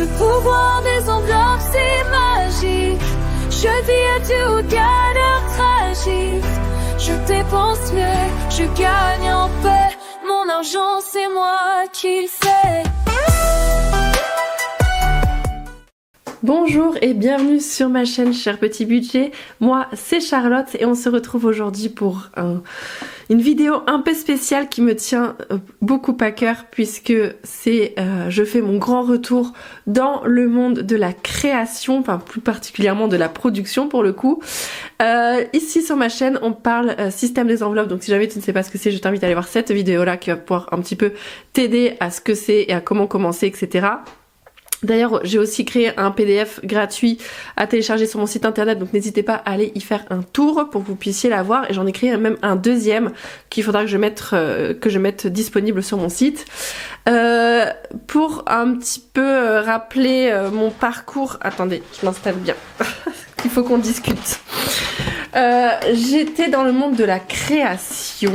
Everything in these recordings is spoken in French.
Le pouvoir des enveloppes, c'est magique. Je vis à toute galère tragique. Je dépense mieux, je gagne en paix. Mon argent, c'est moi qui le fais. Bonjour et bienvenue sur ma chaîne Cher Petit Budget. Moi c'est Charlotte et on se retrouve aujourd'hui pour une vidéo un peu spéciale qui me tient beaucoup à cœur puisque je fais mon grand retour dans le monde de la création, enfin plus particulièrement de la production pour le coup. Ici sur ma chaîne on parle système des enveloppes, donc si jamais tu ne sais pas ce que c'est, je t'invite à aller voir cette vidéo là qui va pouvoir un petit peu t'aider à ce que c'est et à comment commencer, etc. D'ailleurs, j'ai aussi créé un PDF gratuit à télécharger sur mon site internet, donc n'hésitez pas à aller y faire un tour pour que vous puissiez l'avoir. Et j'en ai créé même un deuxième qu'il faudra que je mette disponible sur mon site. Pour un petit peu rappeler mon parcours, attendez, je m'installe bien. Il faut qu'on discute. J'étais dans le monde de la création,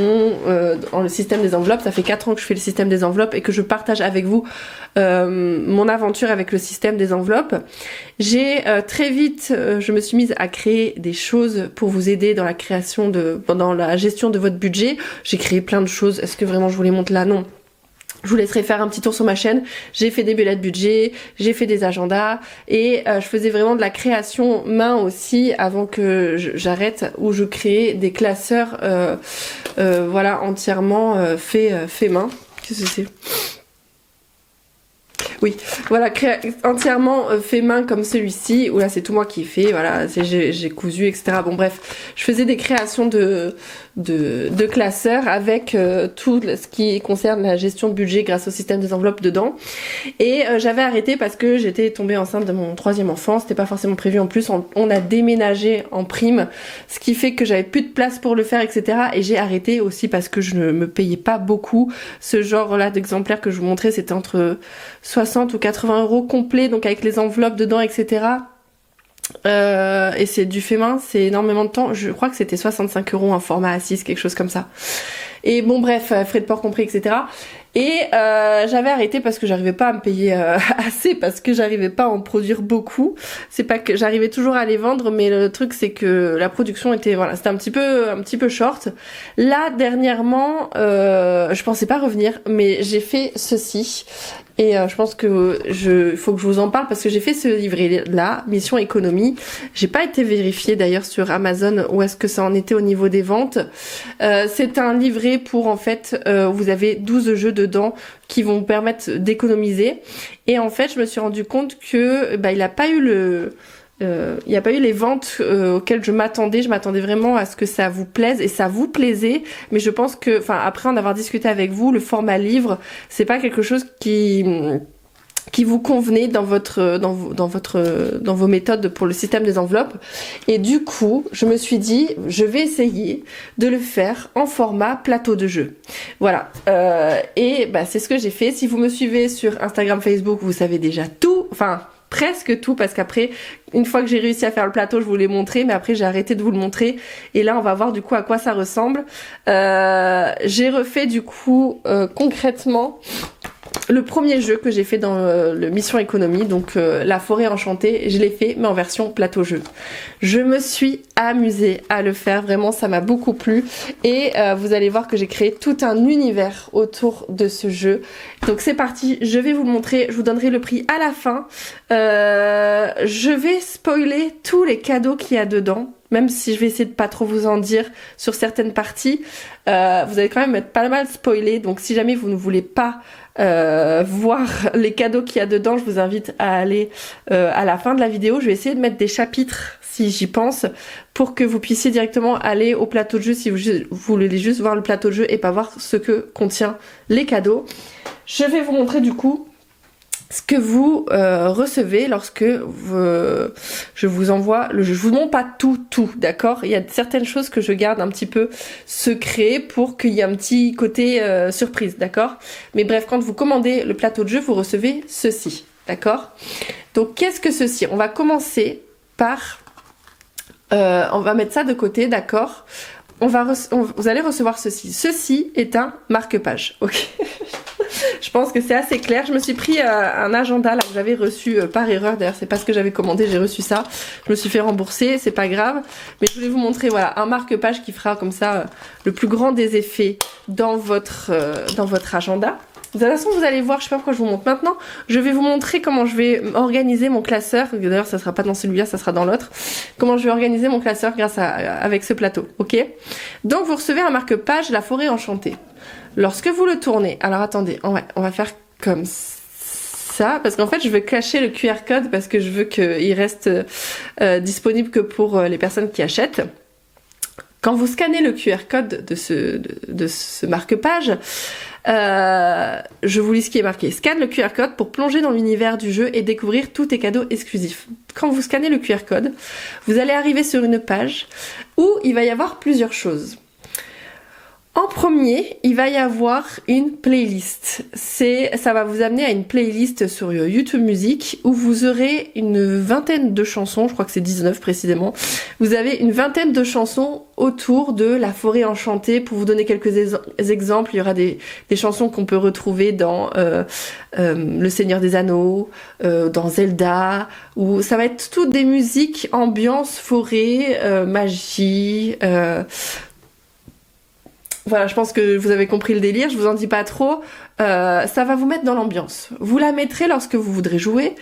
dans le système des enveloppes. Ça fait 4 ans que je fais le système des enveloppes et que je partage avec vous mon aventure avec le système des enveloppes. J'ai très vite, je me suis mise à créer des choses pour vous aider dans la création dans la gestion de votre budget. J'ai créé plein de choses. Est-ce que vraiment je vous les montre là? Non. Je vous laisserai faire un petit tour sur ma chaîne. J'ai fait des bullet budget, j'ai fait des agendas et je faisais vraiment de la création main aussi avant que j'arrête, où je créais des classeurs voilà, entièrement fait main. Qu'est-ce que c'est ? Oui, voilà, entièrement fait main comme celui-ci, où là c'est tout moi qui ai fait, voilà, j'ai cousu, etc. Bon bref, je faisais des créations de classeurs avec tout ce qui concerne la gestion de budget grâce au système des enveloppes dedans. Et j'avais arrêté parce que j'étais tombée enceinte de mon 3e enfant, c'était pas forcément prévu en plus, on a déménagé en prime, ce qui fait que j'avais plus de place pour le faire, etc. Et j'ai arrêté aussi parce que je ne me payais pas beaucoup. Ce genre là d'exemplaires que je vous montrais, c'était entre 60 ou 80 euros complet, donc avec les enveloppes dedans, etc. Et c'est du fait main, c'est énormément de temps. Je crois que c'était 65 euros un format A6, quelque chose comme ça. Et bon bref, frais de port compris, etc. Et j'avais arrêté parce que j'arrivais pas à me payer assez, parce que j'arrivais pas à en produire beaucoup. C'est pas que j'arrivais toujours à les vendre, mais le truc c'est que la production était, voilà, c'était un petit peu short. Là dernièrement, je pensais pas revenir, mais j'ai fait ceci. Et je pense que faut que je vous en parle parce que j'ai fait ce livret là, Mission Économie. J'ai pas été vérifiée d'ailleurs sur Amazon où est-ce que ça en était au niveau des ventes. C'est un livret pour en fait, vous avez 12 jeux dedans qui vont vous permettre d'économiser. Et en fait, je me suis rendu compte que il n'y a pas eu les ventes auxquelles je m'attendais. Je m'attendais vraiment à ce que ça vous plaise et ça vous plaisait. Mais je pense que, enfin, après en avoir discuté avec vous, le format livre, c'est pas quelque chose qui vous convenait dans vos méthodes pour le système des enveloppes. Et du coup, je me suis dit, je vais essayer de le faire en format plateau de jeu. Voilà. Et c'est ce que j'ai fait. Si vous me suivez sur Instagram, Facebook, vous savez déjà tout. Enfin, presque tout, parce qu'après, une fois que j'ai réussi à faire le plateau, je vous l'ai montré, mais après j'ai arrêté de vous le montrer. Et là, on va voir du coup à quoi ça ressemble. J'ai refait du coup concrètement le premier jeu que j'ai fait dans le Mission Économie, donc la forêt enchantée, je l'ai fait mais en version plateau jeu. Je me suis amusée à le faire, vraiment ça m'a beaucoup plu et vous allez voir que j'ai créé tout un univers autour de ce jeu. Donc c'est parti, je vais vous le montrer, je vous donnerai le prix à la fin. Je vais spoiler tous les cadeaux qu'il y a dedans, même si je vais essayer de pas trop vous en dire sur certaines parties. Vous allez quand même être pas mal spoilé, donc si jamais vous ne voulez pas voir les cadeaux qu'il y a dedans, je vous invite à aller à la fin de la vidéo. Je vais essayer de mettre des chapitres si j'y pense pour que vous puissiez directement aller au plateau de jeu si vous voulez juste voir le plateau de jeu et pas voir ce que contient les cadeaux. Je vais vous montrer du coup ce que vous recevez lorsque je vous envoie le jeu. Je vous montre pas tout, d'accord? Il y a certaines choses que je garde un petit peu secret pour qu'il y ait un petit côté surprise, d'accord? Mais bref, quand vous commandez le plateau de jeu, vous recevez ceci, d'accord? Donc qu'est-ce que ceci? On va commencer par... on va mettre ça de côté, d'accord? vous allez recevoir ceci. Ceci est un marque-page, ok. Je pense que c'est assez clair. Je me suis pris un agenda là que j'avais reçu par erreur. D'ailleurs, c'est pas ce que j'avais commandé, j'ai reçu ça. Je me suis fait rembourser, c'est pas grave. Mais je voulais vous montrer, voilà, un marque-page qui fera comme ça le plus grand des effets dans votre agenda. De toute façon, vous allez voir, je sais pas pourquoi je vous montre maintenant. Je vais vous montrer comment je vais organiser mon classeur. D'ailleurs, ça sera pas dans celui-là, ça sera dans l'autre. Comment je vais organiser mon classeur avec ce plateau, ok? Donc, vous recevez un marque-page, la forêt enchantée. Lorsque vous le tournez, alors attendez, on va faire comme ça, parce qu'en fait je veux cacher le QR code parce que je veux qu'il reste disponible que pour les personnes qui achètent. Quand vous scannez le QR code de ce marque-page, je vous lis ce qui est marqué. Scanne le QR code pour plonger dans l'univers du jeu et découvrir tous tes cadeaux exclusifs. Quand vous scannez le QR code, vous allez arriver sur une page où il va y avoir plusieurs choses. En premier, il va y avoir une playlist. Ça va vous amener à une playlist sur YouTube Music où vous aurez une vingtaine de chansons, je crois que c'est 19 précisément. Vous avez une vingtaine de chansons autour de la forêt enchantée. Pour vous donner quelques exemples, il y aura des chansons qu'on peut retrouver dans Le Seigneur des Anneaux, dans Zelda, où ça va être toutes des musiques ambiance forêt, magie. Voilà, je pense que vous avez compris le délire, je vous en dis pas trop. Ça va vous mettre dans l'ambiance. Vous la mettrez lorsque vous voudrez jouer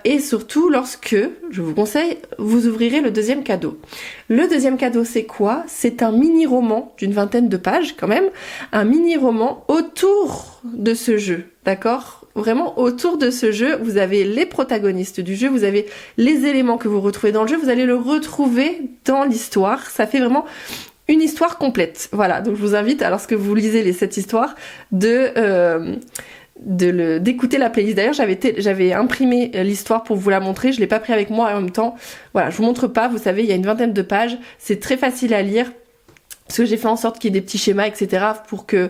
et surtout lorsque, je vous conseille, vous ouvrirez le deuxième cadeau. Le deuxième cadeau, c'est quoi? C'est un mini-roman d'une vingtaine de pages quand même, un mini-roman autour de ce jeu, d'accord? Vraiment autour de ce jeu, vous avez les protagonistes du jeu, vous avez les éléments que vous retrouvez dans le jeu, vous allez le retrouver dans l'histoire. Ça fait vraiment une histoire complète. Voilà, donc je vous invite, lorsque vous lisez cette histoire, d'écouter la playlist. D'ailleurs, j'avais imprimé l'histoire pour vous la montrer, je l'ai pas pris avec moi en même temps. Voilà, je vous montre pas, vous savez, il y a une vingtaine de pages, c'est très facile à lire, parce que j'ai fait en sorte qu'il y ait des petits schémas, etc., pour que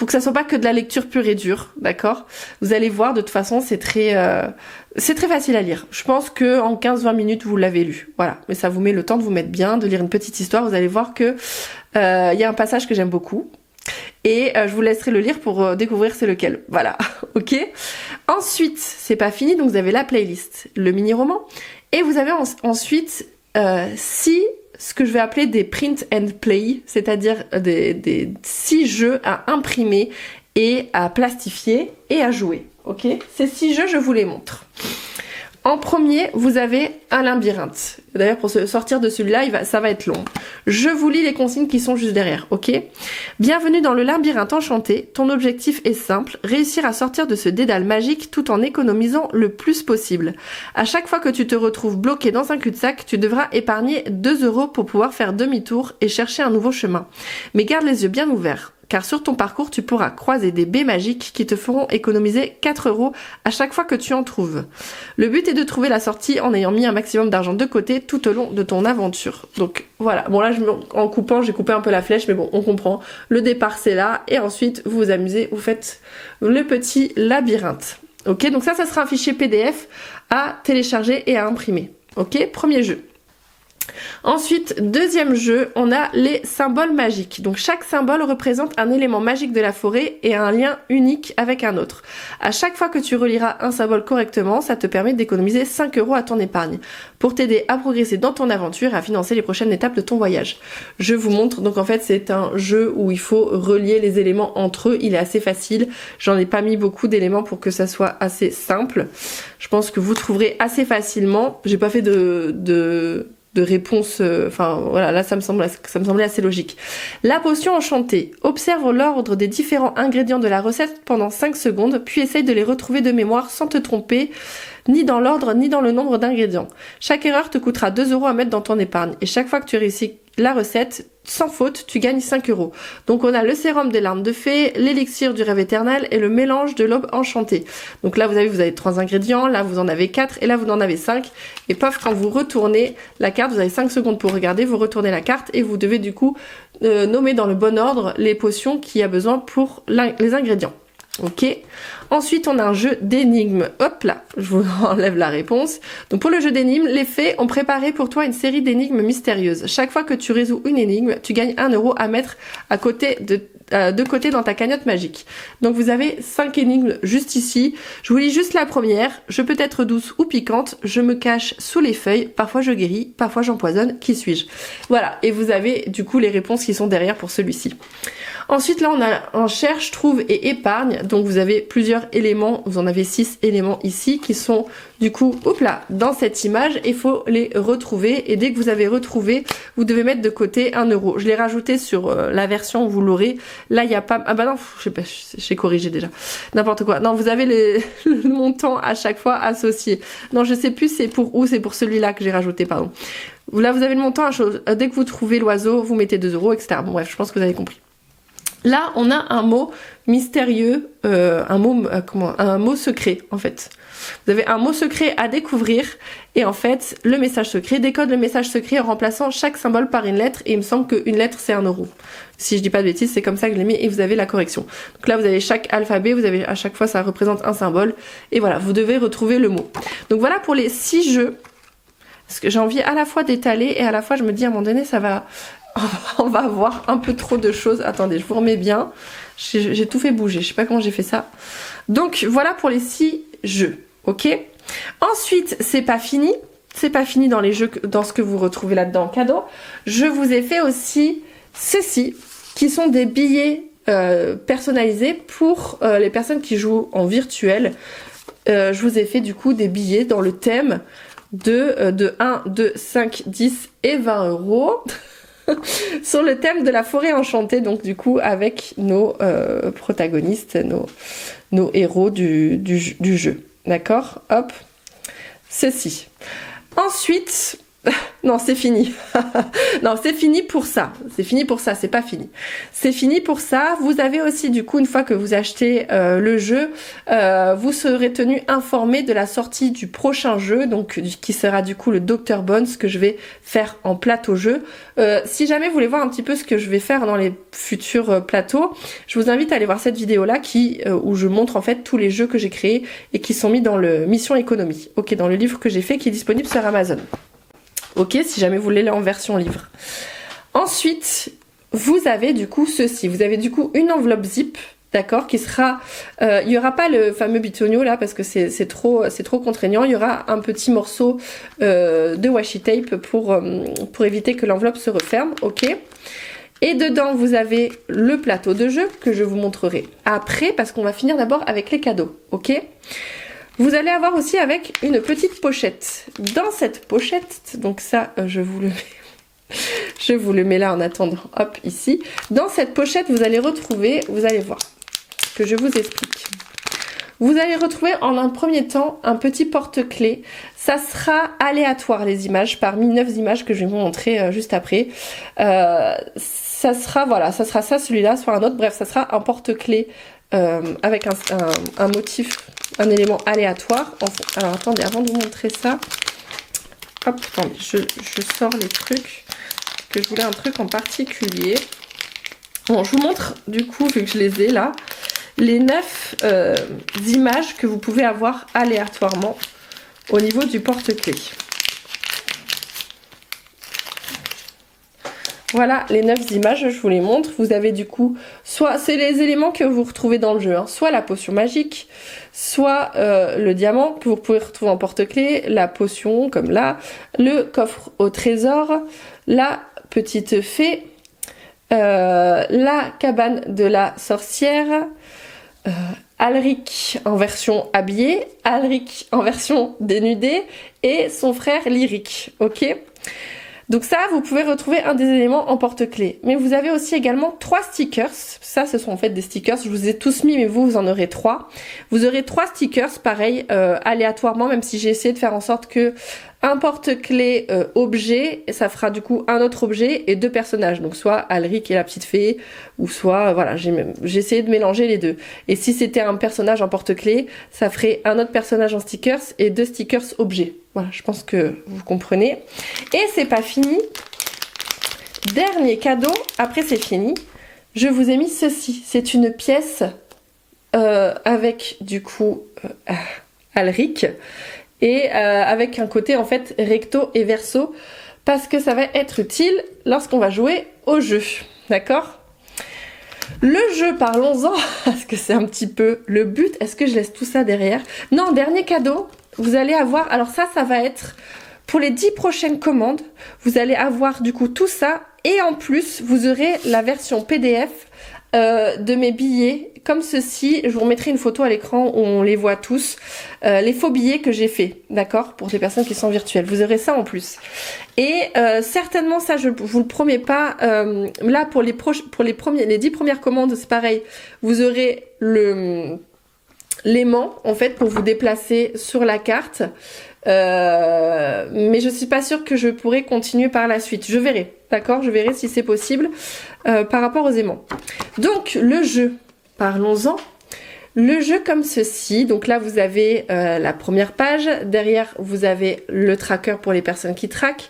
ça soit pas que de la lecture pure et dure, d'accord? Vous allez voir, de toute façon, c'est très facile à lire. Je pense que en 15-20 minutes, vous l'avez lu. Voilà. Mais ça vous met le temps de vous mettre bien, de lire une petite histoire. Vous allez voir que y a un passage que j'aime beaucoup. Et je vous laisserai le lire pour découvrir c'est lequel. Voilà. Ok? Ensuite, c'est pas fini, donc vous avez la playlist, le mini-roman. Et vous avez ensuite ce que je vais appeler des print and play, c'est-à-dire des 6 jeux à imprimer et à plastifier et à jouer. Ok? Ces 6 jeux, je vous les montre. En premier, vous avez un labyrinthe. D'ailleurs, pour se sortir de celui-là, ça va être long. Je vous lis les consignes qui sont juste derrière, ok? Bienvenue dans le labyrinthe enchanté. Ton objectif est simple, réussir à sortir de ce dédale magique tout en économisant le plus possible. À chaque fois que tu te retrouves bloqué dans un cul-de-sac, tu devras épargner 2 € pour pouvoir faire demi-tour et chercher un nouveau chemin. Mais garde les yeux bien ouverts, car sur ton parcours, tu pourras croiser des baies magiques qui te feront économiser 4 € à chaque fois que tu en trouves. Le but est de trouver la sortie en ayant mis un maximum d'argent de côté tout au long de ton aventure. Donc voilà, bon là en coupant, j'ai coupé un peu la flèche, mais bon, on comprend. Le départ c'est là, et ensuite vous vous amusez, vous faites le petit labyrinthe. Ok, donc ça sera un fichier PDF à télécharger et à imprimer. Ok, premier jeu. Ensuite, deuxième jeu, on a les symboles magiques. Donc chaque symbole représente un élément magique de la forêt et un lien unique avec un autre. À chaque fois que tu reliras un symbole correctement, ça te permet d'économiser 5 € à ton épargne pour t'aider à progresser dans ton aventure et à financer les prochaines étapes de ton voyage. Je vous montre, donc en fait c'est un jeu où il faut relier les éléments entre eux, il est assez facile. J'en ai pas mis beaucoup d'éléments pour que ça soit assez simple. Je pense que vous trouverez assez facilement. J'ai pas fait de réponse, enfin voilà, là ça me semblait assez logique. La potion enchantée. Observe l'ordre des différents ingrédients de la recette pendant 5 secondes, puis essaye de les retrouver de mémoire sans te tromper, ni dans l'ordre, ni dans le nombre d'ingrédients. Chaque erreur te coûtera 2 € à mettre dans ton épargne, et chaque fois que tu réussis la recette, sans faute, tu gagnes 5 €. Donc on a le sérum des larmes de fée, l'élixir du rêve éternel et le mélange de l'aube enchantée. Donc là vous avez 3 ingrédients, là vous en avez 4 et là vous en avez 5. Et paf, quand vous retournez la carte, vous avez 5 secondes pour regarder, vous retournez la carte et vous devez du coup nommer dans le bon ordre les potions qu'il y a besoin pour les ingrédients. Ok. Ensuite, on a un jeu d'énigmes. Hop là, je vous enlève la réponse. Donc pour le jeu d'énigmes, les fées ont préparé pour toi une série d'énigmes mystérieuses. Chaque fois que tu résous une énigme, tu gagnes 1 euro à mettre à côté de côté dans ta cagnotte magique. Donc vous avez 5 énigmes juste ici. Je vous lis juste la première. Je peux être douce ou piquante. Je me cache sous les feuilles. Parfois je guéris, parfois j'empoisonne. Qui suis-je? Voilà. Et vous avez du coup les réponses qui sont derrière pour celui-ci. Ensuite, là, on a un cherche, trouve et épargne. Donc, vous avez plusieurs éléments. Vous en avez 6 éléments ici qui sont, du coup, hop là, dans cette image. Il faut les retrouver. Et dès que vous avez retrouvé, vous devez mettre de côté 1 euro. Je l'ai rajouté sur la version où vous l'aurez. Là, il n'y a pas... Ah bah non, je sais pas, j'ai corrigé déjà. N'importe quoi. Non, vous avez le montant à chaque fois associé. Non, je sais plus c'est pour où. C'est pour celui-là que j'ai rajouté, pardon. Là, vous avez le montant à chose. Dès que vous trouvez l'oiseau, vous mettez 2 euros, etc. Bon, bref, je pense que vous avez compris. Là, on a un mot mystérieux, un mot secret, en fait. Vous avez un mot secret à découvrir, et en fait, le message secret décode le message secret en remplaçant chaque symbole par une lettre, et il me semble qu'une lettre, c'est 1 euro. Si je dis pas de bêtises, c'est comme ça que je l'ai mis, et vous avez la correction. Donc là, vous avez chaque alphabet, vous avez à chaque fois, ça représente un symbole, et voilà, vous devez retrouver le mot. Donc voilà pour les 6 jeux, parce que j'ai envie à la fois d'étaler, et à la fois, je me dis, à un moment donné, ça va... On va avoir un peu trop de choses. Attendez, je vous remets bien. J'ai tout fait bouger. Je sais pas comment j'ai fait ça. Donc, voilà pour les 6 jeux. Ok. Ensuite, c'est pas fini. C'est pas fini dans les jeux, dans ce que vous retrouvez là-dedans en cadeau. Je vous ai fait aussi ceci, qui sont des billets personnalisés pour les personnes qui jouent en virtuel. Je vous ai fait du coup des billets dans le thème de 1, 2, 5, 10 et 20 euros. Sur le thème de la forêt enchantée, donc du coup avec nos protagonistes, nos héros du jeu. D'accord? Hop. Ceci. Ensuite... Non, c'est fini. Non, c'est fini pour ça. C'est fini pour ça, c'est pas fini. C'est fini pour ça. Vous avez aussi, du coup, une fois que vous achetez le jeu, vous serez tenu informé de la sortie du prochain jeu, donc qui sera du coup le Dr Bones que je vais faire en plateau jeu. Si jamais vous voulez voir un petit peu ce que je vais faire dans les futurs plateaux, je vous invite à aller voir cette vidéo-là où je montre en fait tous les jeux que j'ai créés et qui sont mis dans le Mission Économie. Ok, dans le livre que j'ai fait qui est disponible sur Amazon. Ok, si jamais vous voulez aller en version livre. Ensuite, vous avez du coup ceci. Vous avez du coup une enveloppe zip, d'accord, qui sera... il n'y aura pas le fameux bitonio là, parce que c'est trop contraignant. Il y aura un petit morceau de washi tape pour éviter que l'enveloppe se referme, ok. Et dedans, vous avez le plateau de jeu que je vous montrerai après, parce qu'on va finir d'abord avec les cadeaux, ok. Vous allez avoir aussi avec une petite pochette. Dans cette pochette, donc ça, je vous le mets là en attendant, hop, ici. Dans cette pochette, vous allez retrouver, vous allez voir, que je vous explique. Vous allez retrouver en un premier temps un petit porte-clés. Ça sera aléatoire les images, parmi 9 images que je vais vous montrer juste après. Ça sera, voilà, ça sera ça, celui-là, soit un autre. Bref, ça sera un porte-clés avec un motif, un élément aléatoire. Alors attendez, avant de vous montrer ça, hop, attendez, je sors les trucs, que je voulais un truc en particulier. Bon, je vous montre du coup, vu que je les ai là, les 9 images que vous pouvez avoir aléatoirement au niveau du porte-clés. Voilà les 9 images, je vous les montre. Vous avez du coup, soit c'est les éléments que vous retrouvez dans le jeu, hein, soit la potion magique, soit le diamant que vous pouvez retrouver en porte-clés, la potion comme là, le coffre au trésor, la petite fée, la cabane de la sorcière, Alric en version habillée, Alric en version dénudée et son frère Lyric, ok. Donc ça, vous pouvez retrouver un des éléments en porte-clés. Mais vous avez aussi également 3 stickers. Ça, ce sont en fait des stickers. Je vous ai tous mis, mais vous en aurez 3. Vous aurez 3 stickers, pareil, aléatoirement, même si j'ai essayé de faire en sorte que un porte-clés objet, ça fera du coup un autre objet et 2 personnages. Donc soit Alric et la petite fée, ou soit, voilà, j'ai essayé de mélanger les deux. Et si c'était un personnage en porte-clés, ça ferait un autre personnage en stickers et 2 stickers objets. Voilà, je pense que vous comprenez. Et c'est pas fini. Dernier cadeau, après c'est fini. Je vous ai mis ceci. C'est une pièce avec du coup Alric et avec un côté en fait recto et verso parce que ça va être utile lorsqu'on va jouer au jeu, d'accord? Le jeu, parlons-en, parce que c'est un petit peu le but. Est-ce que je laisse tout ça derrière? Non, dernier cadeau, vous allez avoir, alors ça va être pour les 10 prochaines commandes, vous allez avoir du coup tout ça et en plus vous aurez la version PDF de mes billets comme ceci. Je vous remettrai une photo à l'écran où on les voit tous, les faux billets que j'ai fait, d'accord, pour des personnes qui sont virtuelles. Vous aurez ça en plus. Et certainement ça, je vous le promets pas. Là pour les 10 premières commandes, c'est pareil. Vous aurez l'aimant en fait pour vous déplacer sur la carte. Mais je suis pas sûre que je pourrai continuer par la suite. Je verrai, d'accord? Je verrai si c'est possible par rapport aux aimants. Donc le jeu, parlons-en. Le jeu comme ceci. Donc là vous avez la première page. Derrière vous avez le tracker pour les personnes qui traquent.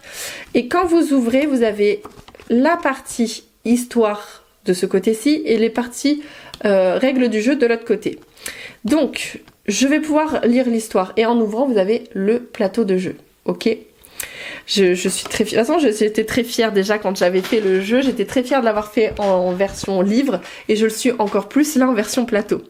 Et quand vous ouvrez, vous avez la partie histoire de ce côté-ci et les parties règles du jeu de l'autre côté. Donc je vais pouvoir lire l'histoire et en ouvrant, vous avez le plateau de jeu, ok? Je suis très fière. De toute façon, j'étais très fière déjà quand j'avais fait le jeu. J'étais très fière de l'avoir fait en version livre et je le suis encore plus là en version plateau.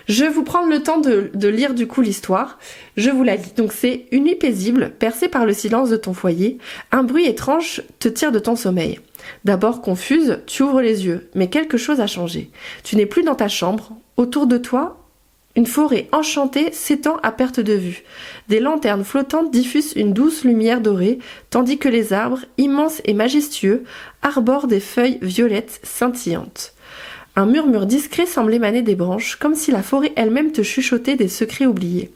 Je vais vous prendre le temps de lire du coup l'histoire. Je vous la lis. Donc c'est une nuit paisible, percée par le silence de ton foyer. Un bruit étrange te tire de ton sommeil. D'abord confuse, tu ouvres les yeux, mais quelque chose a changé. Tu n'es plus dans ta chambre. Autour de toi, une forêt enchantée s'étend à perte de vue. Des lanternes flottantes diffusent une douce lumière dorée, tandis que les arbres, immenses et majestueux, arborent des feuilles violettes scintillantes. Un murmure discret semble émaner des branches, comme si la forêt elle-même te chuchotait des secrets oubliés.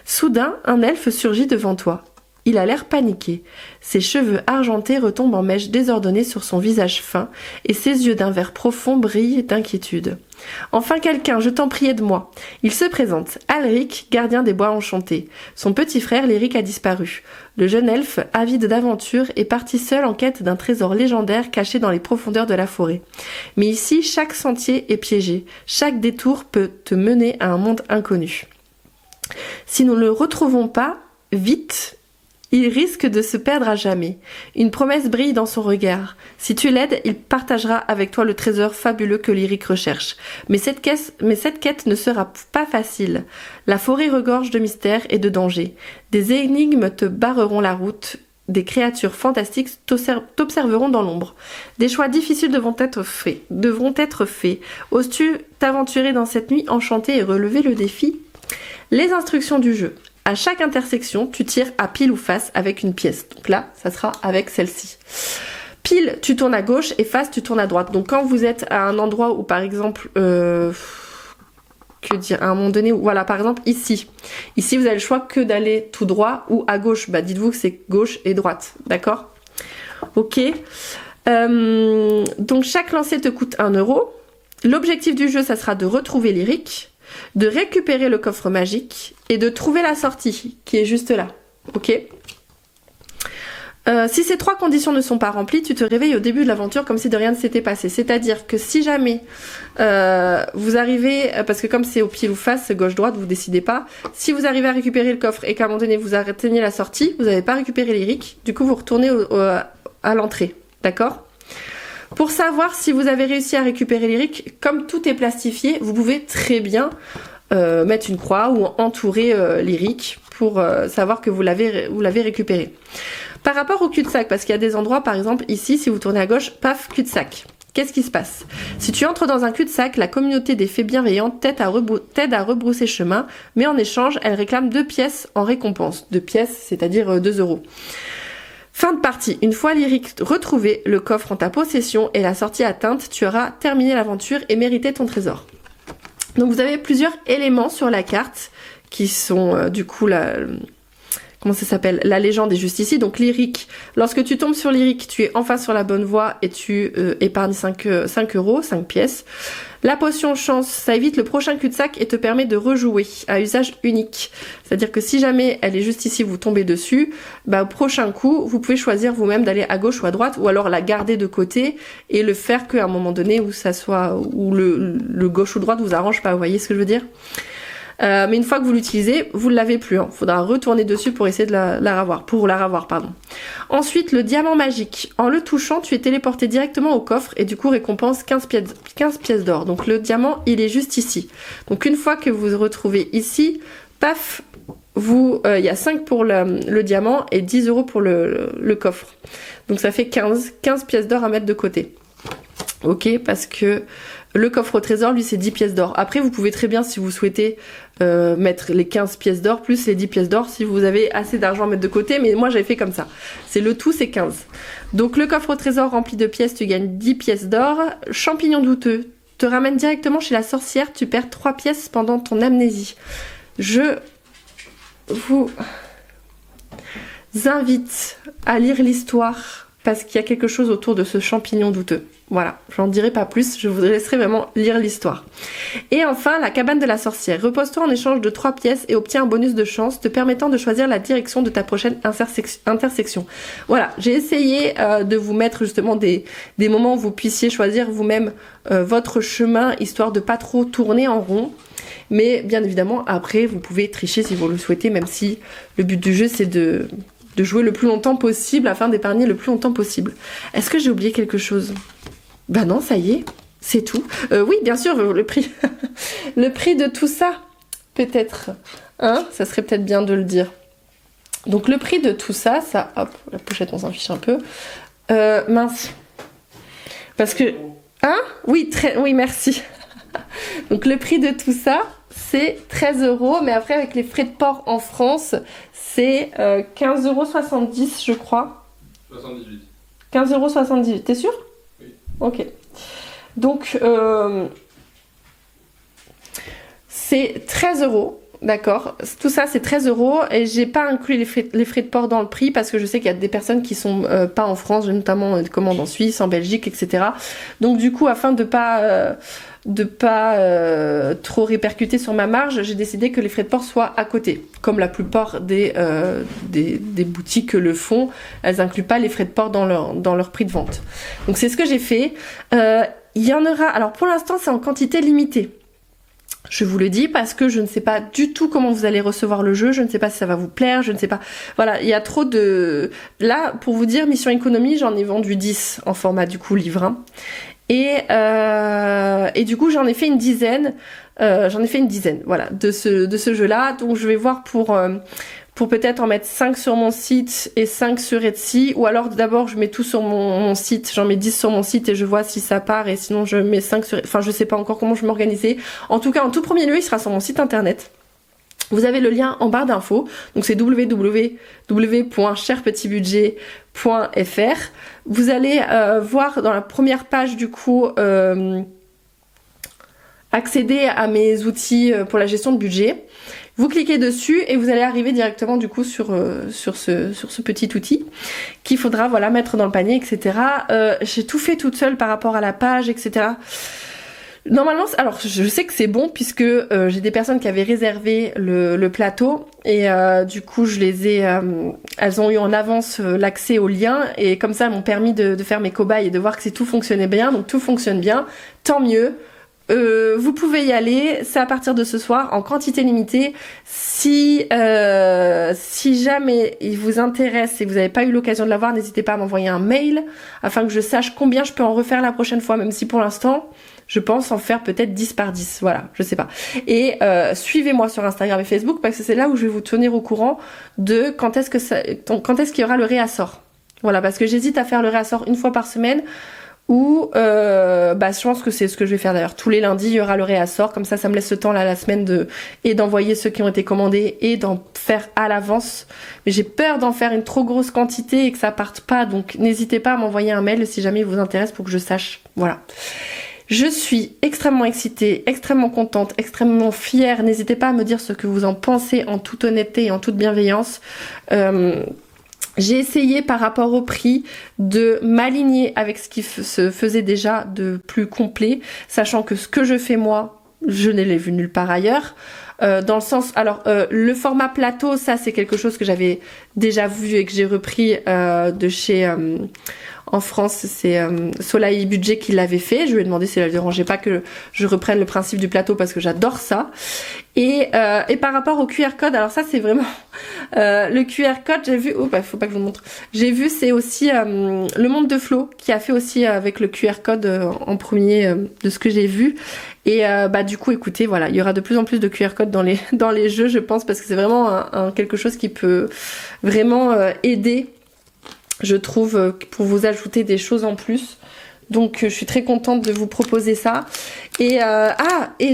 Soudain, un elfe surgit devant toi. Il a l'air paniqué. Ses cheveux argentés retombent en mèches désordonnées sur son visage fin, et ses yeux d'un vert profond brillent d'inquiétude. Enfin quelqu'un, je t'en prie, aide-moi. Il se présente, Alric, gardien des bois enchantés. Son petit frère, Lyric, a disparu. Le jeune elfe, avide d'aventure, est parti seul en quête d'un trésor légendaire caché dans les profondeurs de la forêt. Mais ici, chaque sentier est piégé. Chaque détour peut te mener à un monde inconnu. Si nous ne le retrouvons pas, vite, il risque de se perdre à jamais. Une promesse brille dans son regard. Si tu l'aides, il partagera avec toi le trésor fabuleux que Lyric recherche. Mais cette quête ne sera pas facile. La forêt regorge de mystères et de dangers. Des énigmes te barreront la route. Des créatures fantastiques t'observeront dans l'ombre. Des choix difficiles devront être faits. Oses-tu t'aventurer dans cette nuit enchantée et relever le défi? Les instructions du jeu. À chaque intersection, tu tires à pile ou face avec une pièce. Donc là, ça sera avec celle-ci. Pile, tu tournes à gauche et face, tu tournes à droite. Donc quand vous êtes à un endroit où, par exemple, à un moment donné, voilà, par exemple, ici. Ici, vous avez le choix que d'aller tout droit ou à gauche. Bah, dites-vous que c'est gauche et droite. D'accord? Ok. Donc chaque lancer te coûte 1 €. L'objectif du jeu, ça sera de retrouver Lyric, de récupérer le coffre magique et de trouver la sortie qui est juste là, ok? Si ces 3 conditions ne sont pas remplies, tu te réveilles au début de l'aventure comme si de rien ne s'était passé. C'est-à-dire que si jamais vous arrivez, parce que comme c'est au pile ou face, gauche-droite, vous décidez pas, si vous arrivez à récupérer le coffre et qu'à un moment donné vous atteignez la sortie, vous n'avez pas récupéré Lyric, du coup vous retournez à l'entrée, d'accord? Pour savoir si vous avez réussi à récupérer Lyric, comme tout est plastifié, vous pouvez très bien mettre une croix ou entourer Lyric pour savoir que vous l'avez récupéré. Par rapport au cul-de-sac, parce qu'il y a des endroits, par exemple ici, si vous tournez à gauche, paf, cul-de-sac. Qu'est-ce qui se passe? Si tu entres dans un cul-de-sac, la communauté des fées bienveillantes t'aide à rebrousser chemin, mais en échange, elle réclame 2 pièces en récompense. 2 pièces, c'est-à-dire 2 €. Fin de partie. Une fois Lyric retrouvé, le coffre en ta possession et la sortie atteinte, tu auras terminé l'aventure et mérité ton trésor. Donc vous avez plusieurs éléments sur la carte qui sont du coup comment ça s'appelle, La légende est juste ici. Donc lyrique, lorsque tu tombes sur lyrique, tu es enfin sur la bonne voie et tu épargnes 5 euros, 5 pièces. La potion chance, ça évite le prochain cul-de-sac et te permet de rejouer à usage unique. C'est-à-dire que si jamais elle est juste ici, vous tombez dessus, bah au prochain coup, vous pouvez choisir vous-même d'aller à gauche ou à droite, ou alors la garder de côté et le faire qu'à un moment donné où ça soit, où le gauche ou droite vous arrange pas. Vous voyez ce que je veux dire? Mais une fois que vous l'utilisez, vous ne l'avez plus. Hein. Faudra retourner dessus pour essayer de la ravoir, pardon. Ensuite, le diamant magique. En le touchant, tu es téléporté directement au coffre et du coup récompense 15 pièces d'or. Donc le diamant, il est juste ici. Donc une fois que vous vous retrouvez ici, paf, il y a 5 pour le diamant et 10 euros pour le coffre. Donc ça fait 15 pièces d'or à mettre de côté. Ok, parce que le coffre au trésor, lui, c'est 10 pièces d'or. Après, vous pouvez très bien, si vous souhaitez, mettre les 15 pièces d'or plus les 10 pièces d'or si vous avez assez d'argent à mettre de côté. Mais moi, j'avais fait comme ça. C'est le tout, c'est 15. Donc, le coffre au trésor rempli de pièces, tu gagnes 10 pièces d'or. Champignon douteux te ramène directement chez la sorcière. Tu perds 3 pièces pendant ton amnésie. Je vous invite à lire l'histoire parce qu'il y a quelque chose autour de ce champignon douteux. Voilà, j'en dirai pas plus, je vous laisserai vraiment lire l'histoire. Et enfin, la cabane de la sorcière. Repose-toi en échange de 3 pièces et obtiens un bonus de chance te permettant de choisir la direction de ta prochaine intersection. Voilà, j'ai essayé de vous mettre justement des moments où vous puissiez choisir vous-même votre chemin, histoire de pas trop tourner en rond. Mais bien évidemment, après, vous pouvez tricher si vous le souhaitez, même si le but du jeu, c'est de jouer le plus longtemps possible afin d'épargner le plus longtemps possible. Est-ce que j'ai oublié quelque chose ? Bah non, ça y est, c'est tout. Oui, bien sûr, le prix. Le prix de tout ça, peut-être. Hein, ça serait peut-être bien de le dire. Donc le prix de tout ça, hop, la pochette, on s'en fiche un peu. Mince. Parce que... Hein ? Oui, oui, merci. Donc le prix de tout ça, c'est 13 euros. Mais après, avec les frais de port en France, c'est 15,70 euros, je crois. 78. 15,78 euros, t'es sûr ? Ok. Donc, c'est 13 euros, d'accord. Tout ça, c'est 13 euros et j'ai pas inclus les frais de port dans le prix parce que je sais qu'il y a des personnes qui sont pas en France, j'ai notamment des commandes en Suisse, en Belgique, etc. Donc, du coup, afin de pas trop répercuter sur ma marge, j'ai décidé que les frais de port soient à côté. Comme la plupart des boutiques le font, elles incluent pas les frais de port dans leur prix de vente. Donc c'est ce que j'ai fait. Il y en aura, alors pour l'instant c'est en quantité limitée. Je vous le dis parce que je ne sais pas du tout comment vous allez recevoir le jeu, je ne sais pas si ça va vous plaire, je ne sais pas. Voilà, il y a trop de... Là, pour vous dire, Mission Économie, j'en ai vendu 10 en format du coup livre 1. Et du coup, j'en ai fait une dizaine, voilà, de ce jeu-là. Donc, je vais voir pour peut-être en mettre 5 sur mon site et 5 sur Etsy. Ou alors, d'abord, je mets tout sur mon site. J'en mets 10 sur mon site et je vois si ça part. Et sinon, je mets 5 sur... Enfin, je sais pas encore comment je vais m'organiser. En tout cas, en tout premier lieu, il sera sur mon site internet. Vous avez le lien en barre d'infos, donc c'est www.cherpetitbudget.fr. Vous allez voir dans la première page du coup accéder à mes outils pour la gestion de budget. Vous cliquez dessus et vous allez arriver directement du coup sur ce petit outil qu'il faudra voilà mettre dans le panier, etc. J'ai tout fait toute seule par rapport à la page, etc. Normalement, alors je sais que c'est bon puisque j'ai des personnes qui avaient réservé le plateau et du coup je les ai, elles ont eu en avance l'accès au lien et comme ça elles m'ont permis de faire mes cobayes et de voir que tout fonctionnait bien, donc tout fonctionne bien, tant mieux. Vous pouvez y aller, c'est à partir de ce soir en quantité limitée. Si jamais il vous intéresse et que vous n'avez pas eu l'occasion de l'avoir, n'hésitez pas à m'envoyer un mail afin que je sache combien je peux en refaire la prochaine fois, même si pour l'instant je pense en faire peut-être 10 par 10, voilà, je sais pas. Et suivez-moi sur Instagram et Facebook parce que c'est là où je vais vous tenir au courant de quand est-ce qu'il y aura le réassort. Voilà, parce que j'hésite à faire le réassort une fois par semaine ou je pense que c'est ce que je vais faire d'ailleurs. Tous les lundis, il y aura le réassort, comme ça me laisse le temps là la semaine d'envoyer ceux qui ont été commandés et d'en faire à l'avance. Mais j'ai peur d'en faire une trop grosse quantité et que ça parte pas, donc n'hésitez pas à m'envoyer un mail si jamais il vous intéresse pour que je sache. Voilà. Je suis extrêmement excitée, extrêmement contente, extrêmement fière. N'hésitez pas à me dire ce que vous en pensez en toute honnêteté et en toute bienveillance. J'ai essayé par rapport au prix de m'aligner avec ce qui se faisait déjà de plus complet, sachant que ce que je fais moi, je ne l'ai vu nulle part ailleurs. Dans le sens, alors le format plateau, ça c'est quelque chose que j'avais déjà vu et que j'ai repris de chez en France, c'est Soleil Budget qui l'avait fait. Je lui ai demandé si ça ne dérangeait pas que je reprenne le principe du plateau parce que j'adore ça. Et par rapport au QR code, alors ça c'est vraiment le QR code, j'ai vu, faut pas que je vous montre. J'ai vu, c'est aussi Le Monde de Flo qui a fait aussi avec le QR code en premier de ce que j'ai vu. Et du coup, écoutez, voilà, il y aura de plus en plus de QR code dans les jeux, je pense, parce que c'est vraiment quelque chose qui peut vraiment aider, je trouve, pour vous ajouter des choses en plus. Donc je suis très contente de vous proposer ça. Et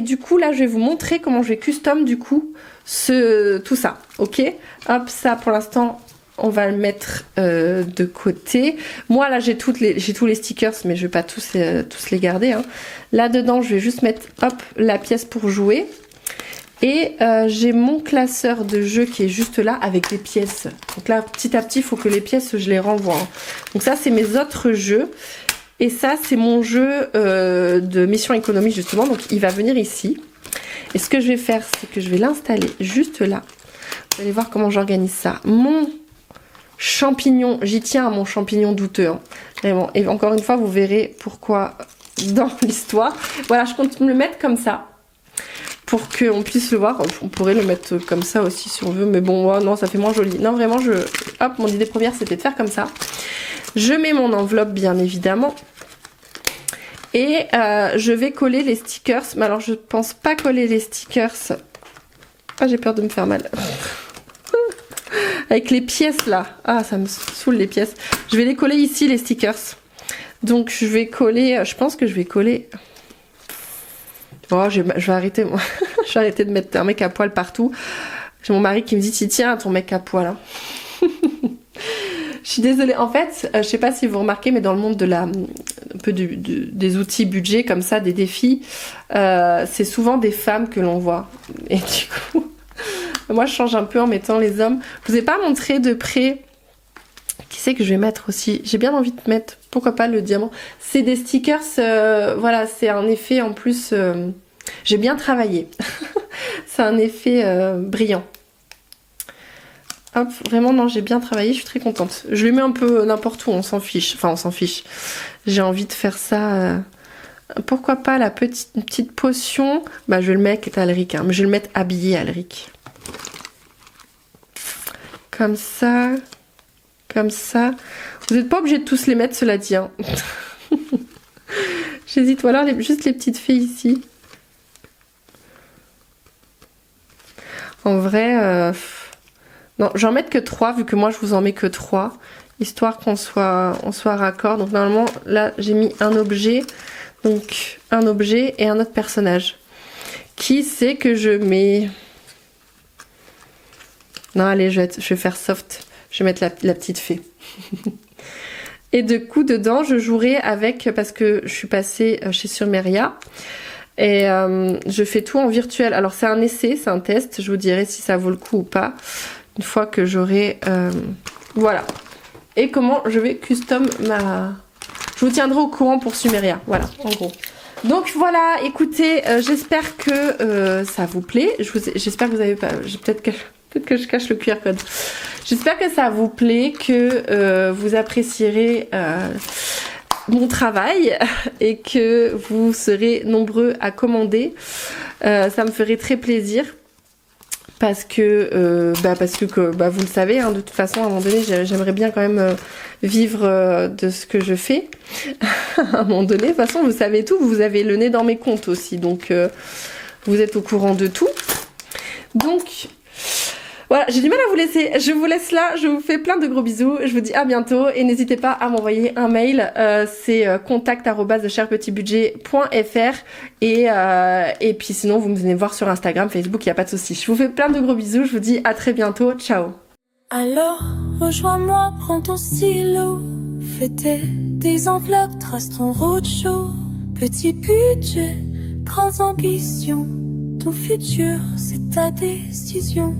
du coup là je vais vous montrer comment je vais custom du coup tout ça. Ok, hop, ça pour l'instant on va le mettre de côté. Moi là j'ai tous les stickers, mais je vais pas tous les garder, hein. Là dedans je vais juste mettre hop la pièce pour jouer. Et j'ai mon classeur de jeux qui est juste là avec les pièces. Donc là petit à petit il faut que les pièces je les renvoie, hein. Donc ça c'est mes autres jeux. Et ça c'est mon jeu de mission économie justement. Donc il va venir ici. Et ce que je vais faire c'est que je vais l'installer juste là. Vous allez voir comment j'organise ça. Mon champignon, j'y tiens à mon champignon douteux, hein, vraiment. Et encore une fois vous verrez pourquoi dans l'histoire. Voilà, je compte me le mettre comme ça. Pour qu'on puisse le voir, on pourrait le mettre comme ça aussi si on veut, mais bon, oh, non, ça fait moins joli. Non, vraiment, hop, mon idée première, c'était de faire comme ça. Je mets mon enveloppe, bien évidemment. Et je vais coller les stickers. Mais alors, je pense pas coller les stickers. Ah, j'ai peur de me faire mal. Avec les pièces, là. Ah, ça me saoule, les pièces. Je vais les coller ici, les stickers. Donc, je vais coller... Je pense que je vais coller... Oh, je vais arrêter, moi. Je vais arrêter de mettre un mec à poil partout. J'ai mon mari qui me dit, tiens, ton mec à poil, hein. Je suis désolée. En fait, je sais pas si vous remarquez, mais dans le monde de un peu des outils budget comme ça, des défis, c'est souvent des femmes que l'on voit. Et du coup, moi, je change un peu en mettant les hommes. Je vous ai pas montré de près. Qui c'est que je vais mettre aussi? J'ai bien envie de mettre, pourquoi pas, le diamant. C'est des stickers, voilà, c'est un effet en plus, j'ai bien travaillé. C'est un effet brillant. Hop, vraiment, non, j'ai bien travaillé, je suis très contente. Je le mets un peu n'importe où, on s'en fiche. Enfin, on s'en fiche. J'ai envie de faire ça. Pourquoi pas une petite potion? Bah, je vais le mettre à Alric, hein, mais je vais le mettre habillé à Alric. Comme ça. Comme ça. Vous n'êtes pas obligé de tous les mettre, cela dit, hein. J'hésite, ou alors juste les petites filles ici. En vrai, non, j'en mets que 3, vu que moi je vous en mets que 3, histoire qu'on soit raccord. Donc normalement, là j'ai mis un objet, donc un objet et un autre personnage. Qui c'est que je mets? Non, allez, je vais faire soft. Je vais mettre la petite fée. Et du coup, dedans, je jouerai avec, parce que je suis passée chez Surmeria. Et je fais tout en virtuel. Alors, c'est un essai, c'est un test. Je vous dirai si ça vaut le coup ou pas. Une fois que j'aurai... voilà. Et comment je vais custom ma... Je vous tiendrai au courant pour Sumeria. Voilà, en gros. Donc voilà, écoutez, j'espère que ça vous plaît. J'espère que vous avez pas... Peut-être que je cache le QR code. J'espère que ça vous plaît, que vous apprécierez mon travail et que vous serez nombreux à commander. Ça me ferait très plaisir parce que vous le savez, hein, de toute façon, à un moment donné, j'aimerais bien quand même vivre de ce que je fais. À un moment donné, de toute façon, vous savez tout, vous avez le nez dans mes comptes aussi, donc vous êtes au courant de tout. Donc... Voilà, j'ai du mal à vous laisser. Je vous laisse là, je vous fais plein de gros bisous. Je vous dis à bientôt et n'hésitez pas à m'envoyer un mail. C'est contact@cherpetitbudget.fr et puis sinon vous me venez voir sur Instagram, Facebook, il n'y a pas de souci. Je vous fais plein de gros bisous. Je vous dis à très bientôt. Ciao. Alors, rejoins-moi, prends ton stylo, fais tes enveloppes, trace ton roadshow. Petit budget, grandes ambitions. Ton futur, c'est ta décision.